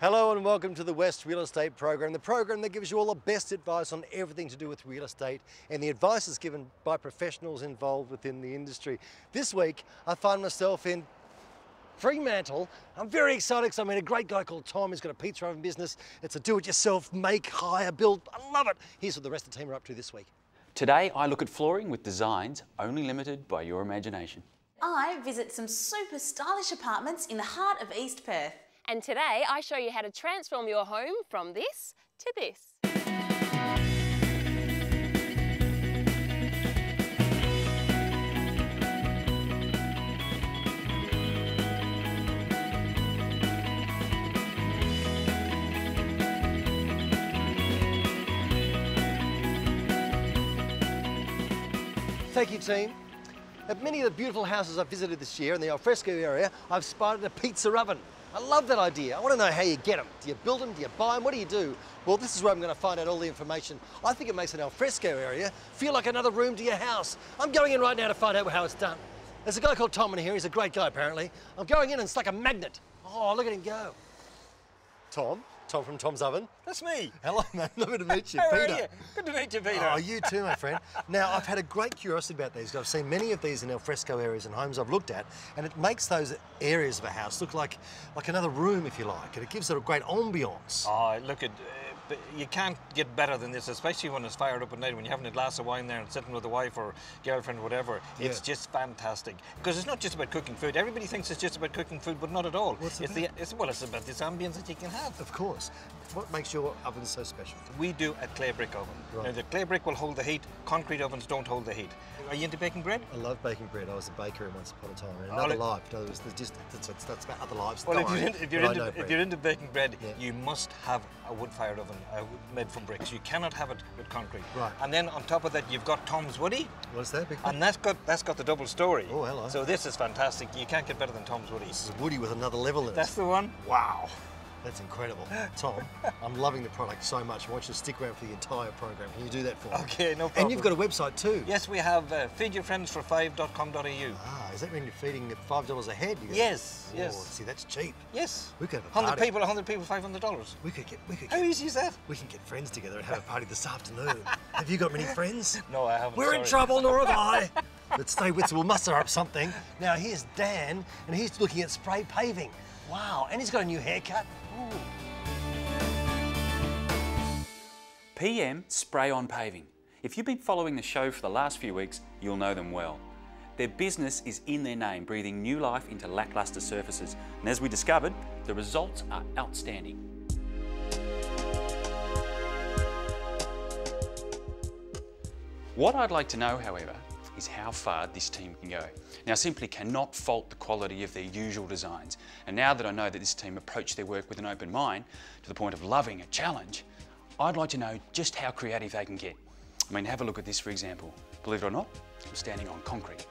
Hello and welcome to the West Real Estate Program, the program that gives you all the best advice on everything to do with real estate, and the advice is given by professionals involved within the industry. This week I find myself in Fremantle. I'm very excited because I met a great guy called Tom who's got a pizza oven business. It's a do-it-yourself, make, hire, build. I love it. Here's what the rest of the team are up to this week. Today I look at flooring with designs only limited by your imagination. I visit some super stylish apartments in the heart of East Perth. And today I show you how to transform your home from this to this. Thank you, team. At many of the beautiful houses I've visited this year in the alfresco area, I've spotted a pizza oven. I love that idea. I want to know how you get them. Do you build them? Do you buy them? What do you do? Well, this is where I'm going to find out all the information. I think it makes an alfresco area feel like another room to your house. I'm going in right now to find out how it's done. There's a guy called Tom in here. He's a great guy, apparently. I'm going in and it's like a magnet. Oh, look at him go. Tom from Tom's Oven. That's me. Hello, man. Lovely to meet you, How Peter. are you? Good to meet you, Peter. Oh, you too, my friend. Now, I've had a great curiosity about these. I've seen many of these in alfresco areas and homes I've looked at, and it makes those areas of a house look like another room, if you like, and it gives it a great ambiance. Oh, look at. You can't get better than this, especially when it's fired up at night, when you're having a glass of wine there and sitting with a wife or girlfriend or whatever. Yeah. It's just fantastic. Because it's not just about cooking food. Everybody thinks it's just about cooking food, but not at all. What's it's about this ambience that you can have. Of course. What makes your oven so special? We do a clay brick oven. Right. Now, the clay brick will hold the heat. Concrete ovens don't hold the heat. Are you into baking bread? I love baking bread. I was a baker once upon a time. In another life. No, that's about other lives. Well, if you're into baking bread, yeah, you must have a wood-fired oven made from bricks. You cannot have it with concrete. Right. And then on top of that, you've got Tom's Woody. What's that? And that's got the double story. Oh, hello. So this is fantastic. You can't get better than Tom's Woody. This is a Woody with another level in it. That's the one. Wow. That's incredible. Tom, I'm loving the product so much. I want you to stick around for the entire program. Can you do that for me? Okay, no problem. And you've got a website too. Yes, we have feedyourfriendsfor5.com.au. Ah, is that when you're feeding $5 a head? Yes, oh, yes. See, that's cheap. Yes. We could have a 100 people, $500. We could get. How easy is that? We can get friends together and have a party this afternoon. Have you got many friends? No, I haven't. We're in trouble, nor have I. But stay with us, we'll muster up something. Now here's Dan, and he's looking at spray paving. Wow, and he's got a new haircut. Ooh. PM Spray On Paving. If you've been following the show for the last few weeks, you'll know them well. Their business is in their name, breathing new life into lacklustre surfaces. And as we discovered, the results are outstanding. What I'd like to know, however, is how far this team can go. Now, I simply cannot fault the quality of their usual designs. And now that I know that this team approach their work with an open mind, to the point of loving a challenge, I'd like to know just how creative they can get. I mean, have a look at this, for example. Believe it or not, I'm standing on concrete.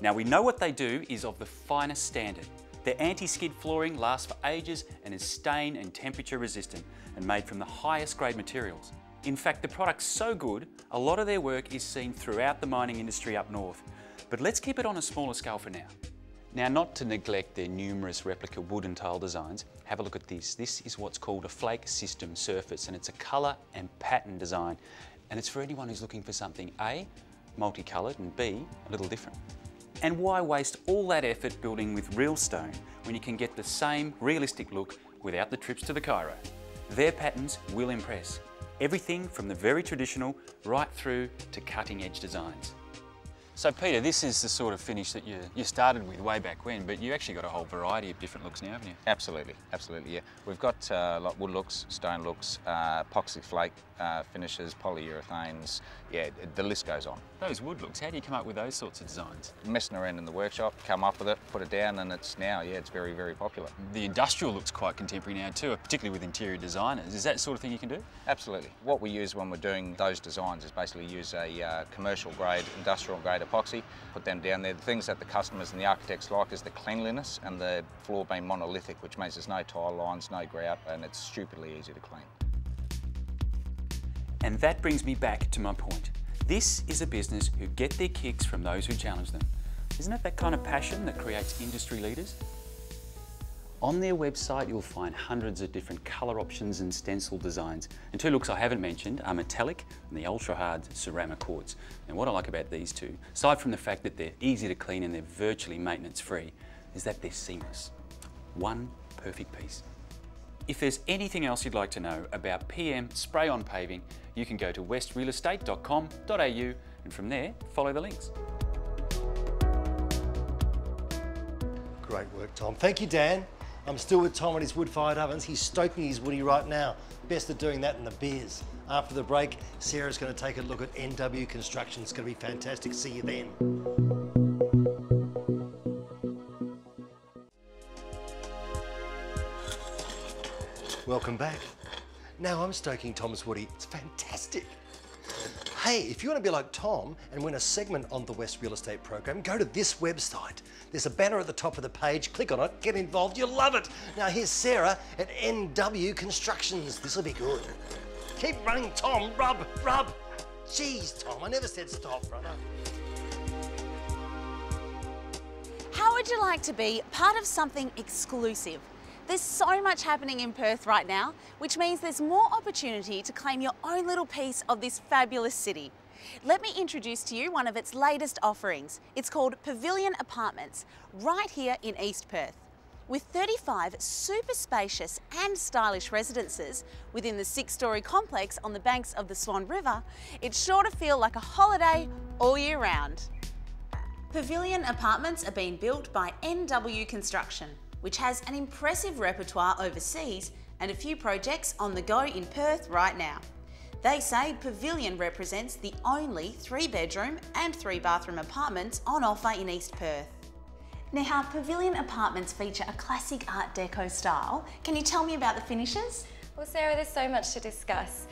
Now, we know what they do is of the finest standard. Their anti-skid flooring lasts for ages and is stain and temperature resistant and made from the highest grade materials. In fact, the product's so good, a lot of their work is seen throughout the mining industry up north. But let's keep it on a smaller scale for now. Now, not to neglect their numerous replica wood and tile designs, have a look at this. This is what's called a flake system surface, and it's a colour and pattern design. And it's for anyone who's looking for something A, multicoloured, and B, a little different. And why waste all that effort building with real stone when you can get the same realistic look without the trips to the Cairo? Their patterns will impress. Everything from the very traditional right through to cutting edge designs. So Peter, this is the sort of finish that you started with way back when, but you actually got a whole variety of different looks now, haven't you? Absolutely, absolutely, yeah. We've got like wood looks, stone looks, epoxy flake finishes, polyurethanes, yeah, the list goes on. Those wood looks, how do you come up with those sorts of designs? Messing around in the workshop, come up with it, put it down, and it's now, yeah, it's very, very popular. The industrial looks quite contemporary now too, particularly with interior designers. Is that the sort of thing you can do? Absolutely. What we use when we're doing those designs is basically use a commercial grade, industrial grade epoxy, put them down there. The things that the customers and the architects like is the cleanliness and the floor being monolithic, which means there's no tile lines, no grout, and it's stupidly easy to clean. And that brings me back to my point. This is a business who get their kicks from those who challenge them. Isn't it that kind of passion that creates industry leaders? On their website, you'll find hundreds of different colour options and stencil designs. And two looks I haven't mentioned are metallic and the ultra-hard ceramic quartz. And what I like about these two, aside from the fact that they're easy to clean and they're virtually maintenance-free, is that they're seamless. One perfect piece. If there's anything else you'd like to know about PM spray-on paving, you can go to westrealestate.com.au and from there, follow the links. Great work, Tom. Thank you, Dan. I'm still with Tom on his wood-fired ovens. He's stoking his woody right now. Best of doing that in the beers. After the break, Sarah's going to take a look at NW Construction. It's going to be fantastic. See you then. Welcome back. Now I'm stoking Tom's woody. It's fantastic. Hey, if you want to be like Tom and win a segment on the West Real Estate program, go to this website. There's a banner at the top of the page. Click on it, get involved, you'll love it. Now here's Sarah at NW Constructions. This'll be good. Keep running, Tom. Rub, rub. Jeez, Tom, I never said stop, brother. How would you like to be part of something exclusive? There's so much happening in Perth right now, which means there's more opportunity to claim your own little piece of this fabulous city. Let me introduce to you one of its latest offerings. It's called Pavilion Apartments, right here in East Perth. With 35 super spacious and stylish residences within the 6-storey complex on the banks of the Swan River, it's sure to feel like a holiday all year round. Pavilion Apartments are being built by NW Construction, which has an impressive repertoire overseas and a few projects on the go in Perth right now. They say Pavilion represents the only 3-bedroom and 3-bathroom apartments on offer in East Perth. Now, Pavilion Apartments feature a classic Art Deco style. Can you tell me about the finishes? Well, Sarah, there's so much to discuss.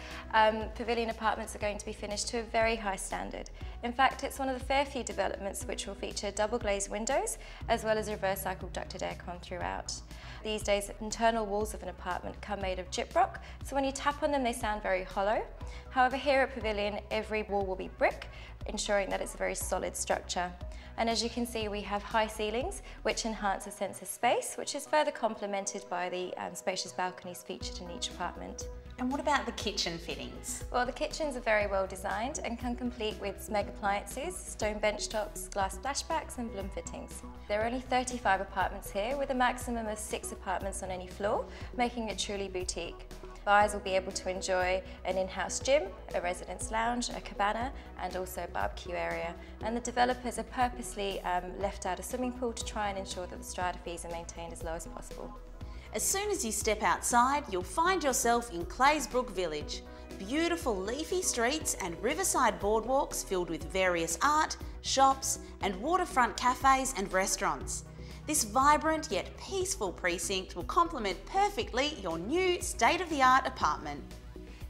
Pavilion Apartments are going to be finished to a very high standard. In fact, it's one of the fair few developments which will feature double glazed windows as well as reverse cycle ducted aircon throughout. These days, internal walls of an apartment come made of gyprock, so when you tap on them, they sound very hollow. However, here at Pavilion, every wall will be brick, ensuring that it's a very solid structure. And as you can see, we have high ceilings, which enhance a sense of space, which is further complemented by the spacious balconies featured in each apartment. And what about the kitchen fittings? Well, the kitchens are very well designed and come complete with Smeg appliances, stone bench tops, glass splashbacks and bloom fittings. There are only 35 apartments here with a maximum of 6 apartments on any floor, making it truly boutique. Buyers will be able to enjoy an in-house gym, a residence lounge, a cabana and also a barbecue area. And the developers have purposely left out a swimming pool to try and ensure that the strata fees are maintained as low as possible. As soon as you step outside, you'll find yourself in Claysbrook Village. Beautiful leafy streets and riverside boardwalks filled with various art, shops and waterfront cafes and restaurants. This vibrant yet peaceful precinct will complement perfectly your new state-of-the-art apartment.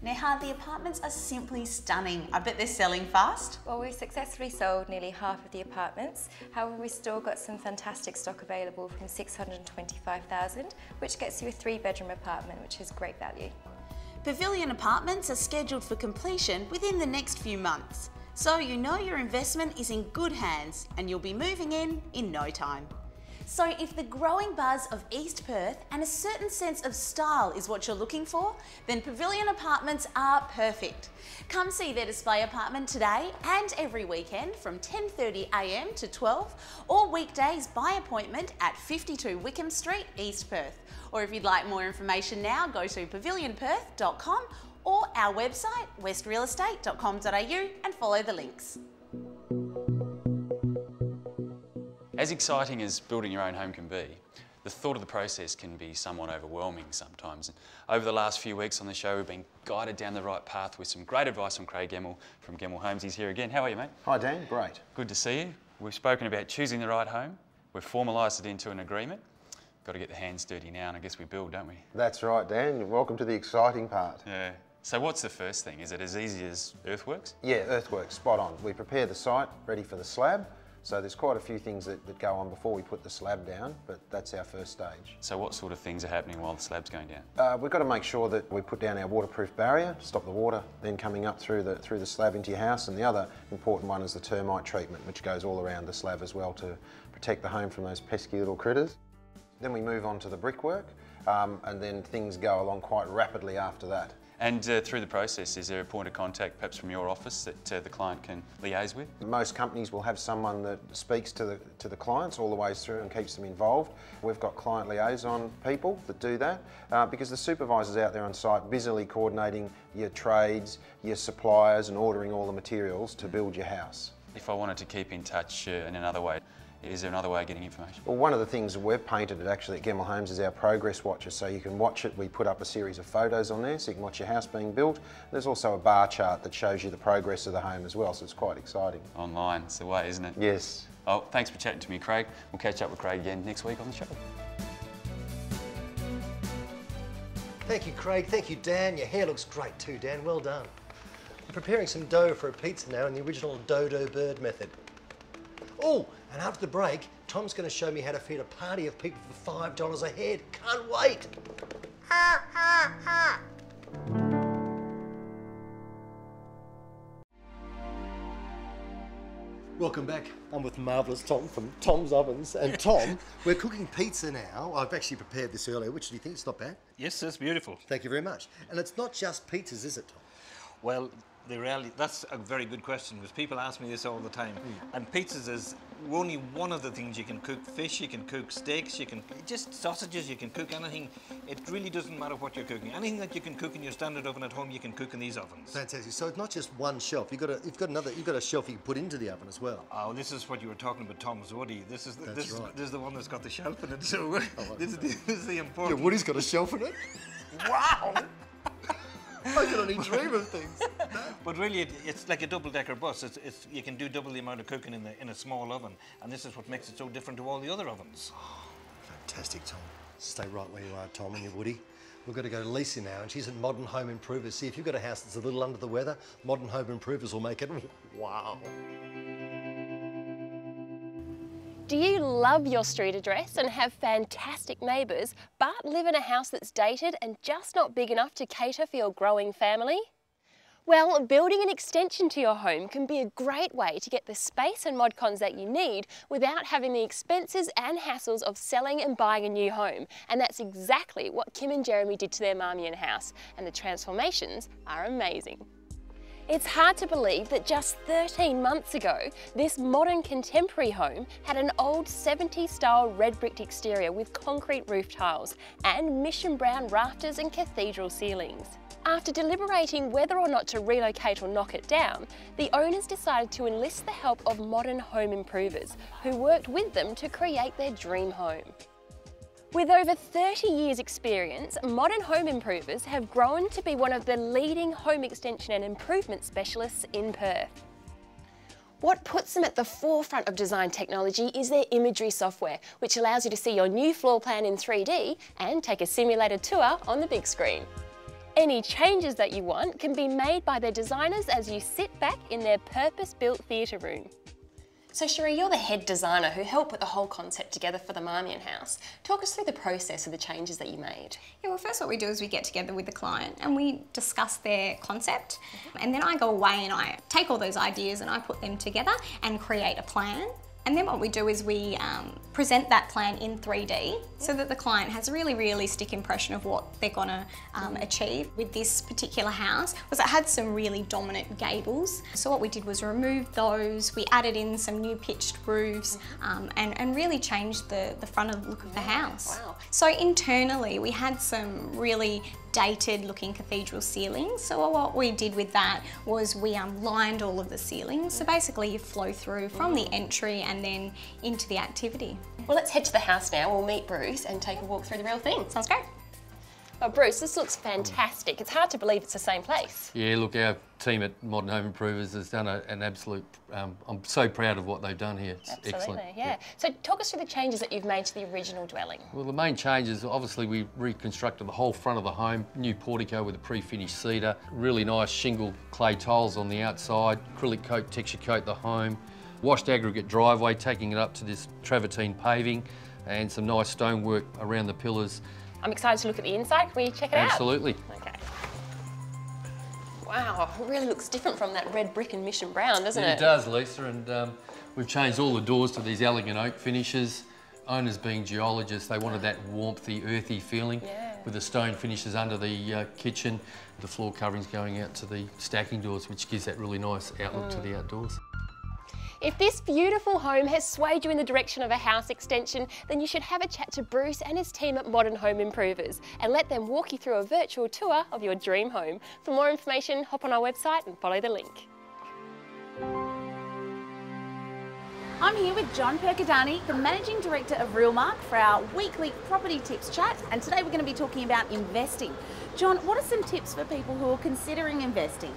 Neha, the apartments are simply stunning. I bet they're selling fast. Well, we've successfully sold nearly half of the apartments. However, we've still got some fantastic stock available from 625,000, which gets you a 3-bedroom apartment, which is great value. Pavilion Apartments are scheduled for completion within the next few months. So you know your investment is in good hands and you'll be moving in no time. So if the growing buzz of East Perth and a certain sense of style is what you're looking for, then Pavilion Apartments are perfect. Come see their display apartment today and every weekend from 10:30 a.m. to 12, or weekdays by appointment at 52 Wickham Street, East Perth. Or if you'd like more information now, go to pavilionperth.com or our website westrealestate.com.au and follow the links. As exciting as building your own home can be, the thought of the process can be somewhat overwhelming sometimes. And over the last few weeks on the show, we've been guided down the right path with some great advice from Craig Gemmell from Gemmell Homes. He's here again. How are you, mate? Hi, Dan. Great. Good to see you. We've spoken about choosing the right home. We've formalised it into an agreement. Got to get the hands dirty now, and I guess we build, don't we? That's right, Dan. Welcome to the exciting part. Yeah. So what's the first thing? Is it as easy as earthworks? Yeah, earthworks, spot on. We prepare the site ready for the slab. So there's quite a few things that go on before we put the slab down, but that's our first stage. So what sort of things are happening while the slab's going down? We've got to make sure that we put down our waterproof barrier to stop the water then coming up through the slab into your house, and the other important one is the termite treatment, which goes all around the slab as well to protect the home from those pesky little critters. Then we move on to the brickwork, and then things go along quite rapidly after that. And through the process, is there a point of contact perhaps from your office that the client can liaise with? Most companies will have someone that speaks to the clients all the way through and keeps them involved. We've got client liaison people that do that because the supervisor's out there on site busily coordinating your trades, your suppliers and ordering all the materials to build your house. If I wanted to keep in touch in another way, is there another way of getting information? Well, one of the things we've painted at Gemmell Homes is our progress watcher, so you can watch it. We put up a series of photos on there so you can watch your house being built. There's also a bar chart that shows you the progress of the home as well, so it's quite exciting. Online, it's the way, isn't it? Yes. Oh, thanks for chatting to me, Craig. We'll catch up with Craig again next week on the show. Thank you, Craig. Thank you, Dan. Your hair looks great too, Dan. Well done. I'm preparing some dough for a pizza now in the original dodo bird method. Oh, and after the break, Tom's going to show me how to feed a party of people for $5 a head. Can't wait. Welcome back. I'm with Marvellous Tom from Tom's Ovens. And Tom, we're cooking pizza now. I've actually prepared this earlier. Which do you think? It's not bad. Yes, that's beautiful. Thank you very much. And it's not just pizzas, is it, Tom? Well, the reality, that's a very good question, because people ask me this all the time. And pizzas is only one of the things you can cook. Fish, you can cook steaks, you can just sausages, you can cook anything. It really doesn't matter what you're cooking. Anything that you can cook in your standard oven at home, you can cook in these ovens. Fantastic. So it's not just one shelf. You've got a shelf you can put into the oven as well. Oh, this is what you were talking about, Tom's Woody. This is Right. this is the one that's got the shelf in it. So this is the important. Yeah, Woody's got a shelf in it. Wow. I can only dream of things. But really, it's like a double-decker bus. You can do double the amount of cooking in a small oven, and this is what makes it so different to all the other ovens. Fantastic, Tom. Stay right where you are, Tom, and your Woody. We've got to go to Lisa now, and she's at Modern Home Improvers. See, if you've got a house that's a little under the weather, Modern Home Improvers will make it wow. Do you love your street address and have fantastic neighbours, but live in a house that's dated and just not big enough to cater for your growing family? Well, building an extension to your home can be a great way to get the space and mod cons that you need without having the expenses and hassles of selling and buying a new home. And that's exactly what Kim and Jeremy did to their Marmion house, and the transformations are amazing. It's hard to believe that just 13 months ago, this modern contemporary home had an old 70s style red bricked exterior with concrete roof tiles and mission brown rafters and cathedral ceilings. After deliberating whether or not to relocate or knock it down, the owners decided to enlist the help of Modern Home Improvers, who worked with them to create their dream home. With over 30 years experience, Modern Home Improvers have grown to be one of the leading home extension and improvement specialists in Perth. What puts them at the forefront of design technology is their imagery software, which allows you to see your new floor plan in 3D and take a simulated tour on the big screen. Any changes that you want can be made by their designers as you sit back in their purpose-built theatre room. So Cherie, you're the head designer who helped put the whole concept together for the Marmion house. Talk us through the process of the changes that you made. Yeah, well, first what we do is we get together with the client and we discuss their concept, and then I go away and I take all those ideas and I put them together and create a plan. And then what we do is we present that plan in 3D so that the client has a really realistic impression of what they're gonna achieve. With this particular house, was it had some really dominant gables. So what we did was remove those, we added in some new pitched roofs and really changed the front look of the house. Wow. So internally we had some really dated looking cathedral ceilings. So what we did with that was we lined all of the ceilings. So basically you flow through from the entry and then into the activity. Well, let's head to the house now. We'll meet Bruce and take a walk through the real thing. Sounds great. Oh, Bruce, this looks fantastic. It's hard to believe it's the same place. Yeah, look, our team at Modern Home Improvers has done an absolute, I'm so proud of what they've done here. It's Absolutely, excellent. yeah. So talk us through the changes that you've made to the original dwelling. Well, the main changes, obviously we reconstructed the whole front of the home, new portico with a pre-finished cedar, really nice shingle clay tiles on the outside, acrylic coat, texture coat the home, washed aggregate driveway, taking it up to this travertine paving, and some nice stonework around the pillars. I'm excited to look at the inside. Can we check it out? Absolutely. Okay. Wow, it really looks different from that red brick and mission brown, doesn't it? It does, Lisa, and we've changed all the doors to these elegant oak finishes. Owners being geologists, they wanted that warmthy, earthy feeling with the stone finishes under the kitchen, the floor coverings going out to the stacking doors, which gives that really nice outlook to the outdoors. If this beautiful home has swayed you in the direction of a house extension, then you should have a chat to Bruce and his team at Modern Home Improvers and let them walk you through a virtual tour of your dream home. For more information, hop on our website and follow the link. I'm here with John Percadani, the Managing Director of Realmark, for our weekly property tips chat, and today we're going to be talking about investing. John, what are some tips for people who are considering investing?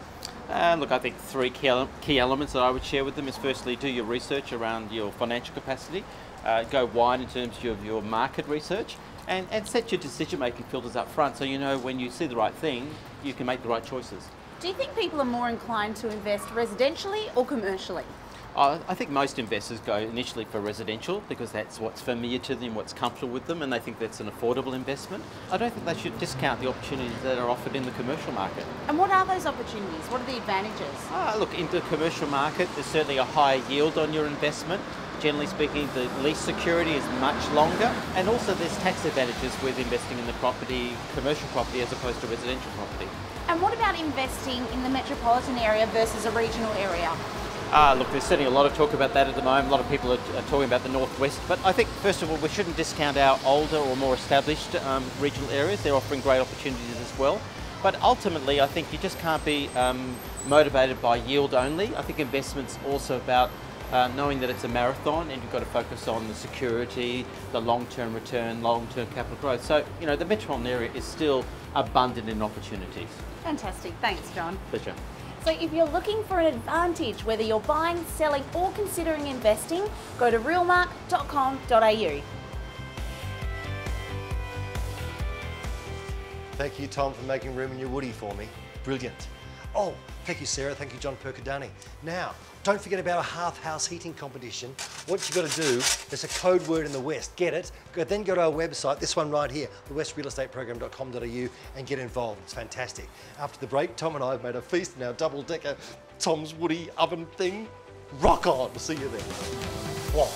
Look, I think three key elements that I would share with them is firstly, do your research around your financial capacity, go wide in terms of your market research, and set your decision-making filters up front so you know when you see the right thing, you can make the right choices. Do you think people are more inclined to invest residentially or commercially? I think most investors go initially for residential because that's what's familiar to them, what's comfortable with them, and they think that's an affordable investment. I don't think they should discount the opportunities that are offered in the commercial market. And what are those opportunities? What are the advantages? Look, in the commercial market, there's certainly a higher yield on your investment. Generally speaking, the lease security is much longer, and also there's tax advantages with investing in the commercial property as opposed to residential property. And what about investing in the metropolitan area versus a regional area? Look, there's certainly a lot of talk about that at the moment. A lot of people are talking about the northwest, but I think first of all we shouldn't discount our older or more established regional areas. They're offering great opportunities as well. But ultimately, I think you just can't be motivated by yield only. I think investment's also about knowing that it's a marathon and you've got to focus on the security, the long-term return, long-term capital growth. So, you know, the metropolitan area is still abundant in opportunities. Fantastic. Thanks, John. Pleasure. So if you're looking for an advantage, whether you're buying, selling or considering investing, go to realmark.com.au. Thank you, Tom, for making room in your woody for me. Brilliant. Oh, thank you, Sarah. Thank you, John Percadani. Now, don't forget about a half house heating competition. What you've got to do, there's a code word in the West. Get it, then go to our website, this one right here, thewestrealestateprogram.com.au, and get involved. It's fantastic. After the break, Tom and I have made a feast in our double-decker Tom's Woody oven thing. Rock on. We'll see you then. Whoa.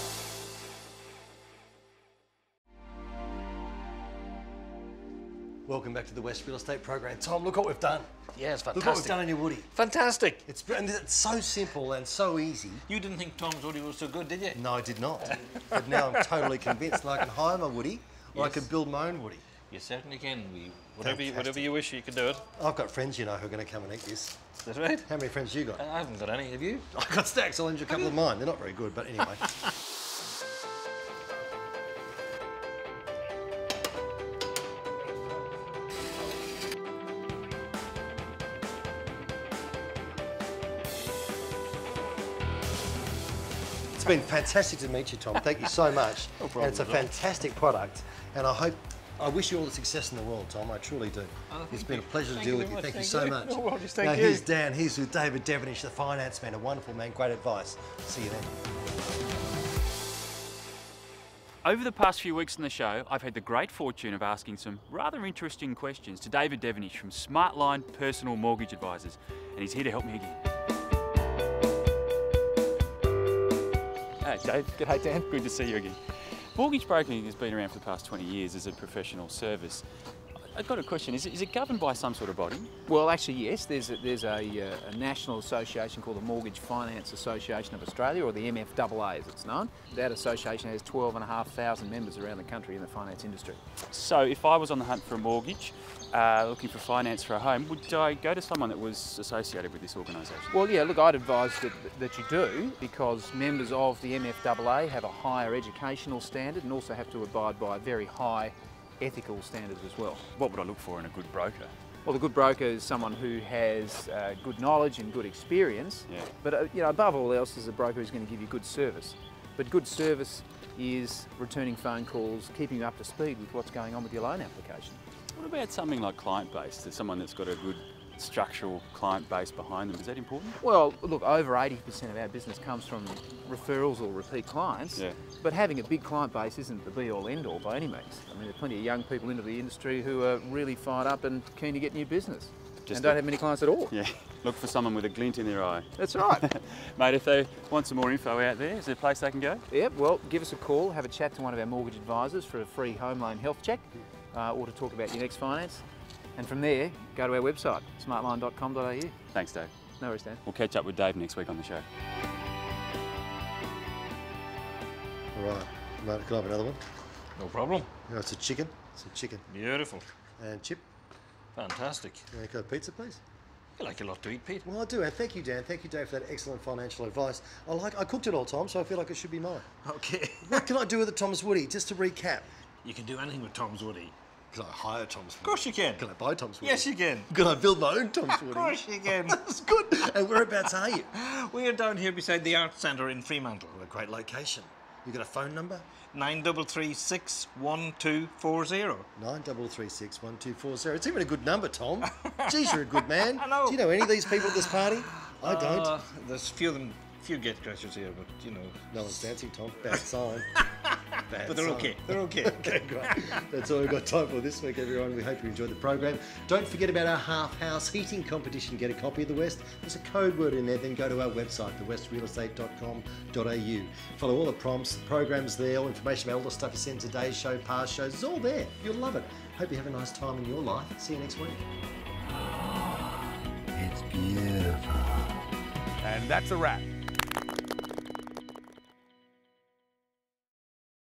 Welcome back to the West Real Estate Program. Tom, look what we've done. Yeah, it's fantastic. Look what we've done on your woody. Fantastic. It's so simple and so easy. You didn't think Tom's woody was so good, did you? No, I did not. But now I'm totally convinced, and I can hire my woody, or I can build my own woody. You certainly can. Whatever you wish, you can do it. I've got friends, you know, who are going to come and eat this. That's right. How many friends have you got? I haven't got any. Have you? I've got stacks. I'll lend you a couple of mine. They're not very good, but anyway. It's been fantastic to meet you, Tom. Thank you so much. No problem. And it's a fantastic product, and I wish you all the success in the world, Tom. I truly do. It's been a pleasure to deal with you. Thank you so much. No worries, thank now, you. here's Dan. He's with David Devenish, the finance man. A wonderful man. Great advice. See you then. Over the past few weeks on the show, I've had the great fortune of asking some rather interesting questions to David Devenish from Smartline Personal Mortgage Advisors, and he's here to help me again. Hey Dave. G'day Dan. Good to see you again. Mortgage broking has been around for the past 20 years as a professional service. I've got a question. Is it governed by some sort of body? Well, actually, yes. There's a national association called the Mortgage Finance Association of Australia, or the MFAA as it's known. That association has 12,500 members around the country in the finance industry. So if I was on the hunt for a mortgage, looking for finance for a home, would I go to someone that was associated with this organisation? Well, yeah, look, I'd advise that you do, because members of the MFAA have a higher educational standard and also have to abide by very high ethical standards as well. What would I look for in a good broker? Well, the good broker is someone who has good knowledge and good experience, but you know, above all else is a broker who's going to give you good service. But good service is returning phone calls, keeping you up to speed with what's going on with your loan application. What about something like client-based? There's someone that's got a good structural client base behind them. Is that important? Well, look, over 80% of our business comes from referrals or repeat clients, but having a big client base isn't the be-all, end-all by any means. I mean, there are plenty of young people into the industry who are really fired up and keen to get new business. and don't have many clients at all. Yeah, look for someone with a glint in their eye. That's right. Mate, if they want some more info out there, is there a place they can go? Yep, well, give us a call, have a chat to one of our mortgage advisors for a free home loan health check, or to talk about your next finance. And from there, go to our website, smartline.com.au. Thanks, Dave. No worries, Dan. We'll catch up with Dave next week on the show. All right, mate, can I have another one? No problem. No, it's a chicken. It's a chicken. Beautiful. And chip. Fantastic. Can I go pizza, please? You like a lot to eat, Pete. Well, I do, and thank you, Dan. Thank you, Dave, for that excellent financial advice. I cooked it all, Tom, so I feel like it should be mine. Okay. What can I do with the Tom's Woody, just to recap? You can do anything with Tom's Woody. Can I hire Tom's Woody? Of course you can. Can I buy Tom's Woody? Yes, you can. Can I build my own Tom's Woody? Of course you can. That's good. And whereabouts are you? We are down here beside the Arts Centre in Fremantle. What a great location. You got a phone number? 9336 1240. 9336 1240. It's even a good number, Tom. Geez, you're a good man. I know. Do you know any of these people at this party? I don't. There's a few of them, few gate crashers here, but you know. No one's dancing, Tom. Bad sign. Bad But they're sign. okay. They're okay. Okay, great. That's all we've got time for this week, everyone. We hope you enjoyed the program. Don't forget about our half-house heating competition. Get a copy of The West. There's a code word in there. Then go to our website, thewestrealestate.com.au. Follow all the prompts, the programs there, all information about all the stuff you send today's show, past shows. It's all there. You'll love it. Hope you have a nice time in your life. See you next week. It's beautiful. And that's a wrap.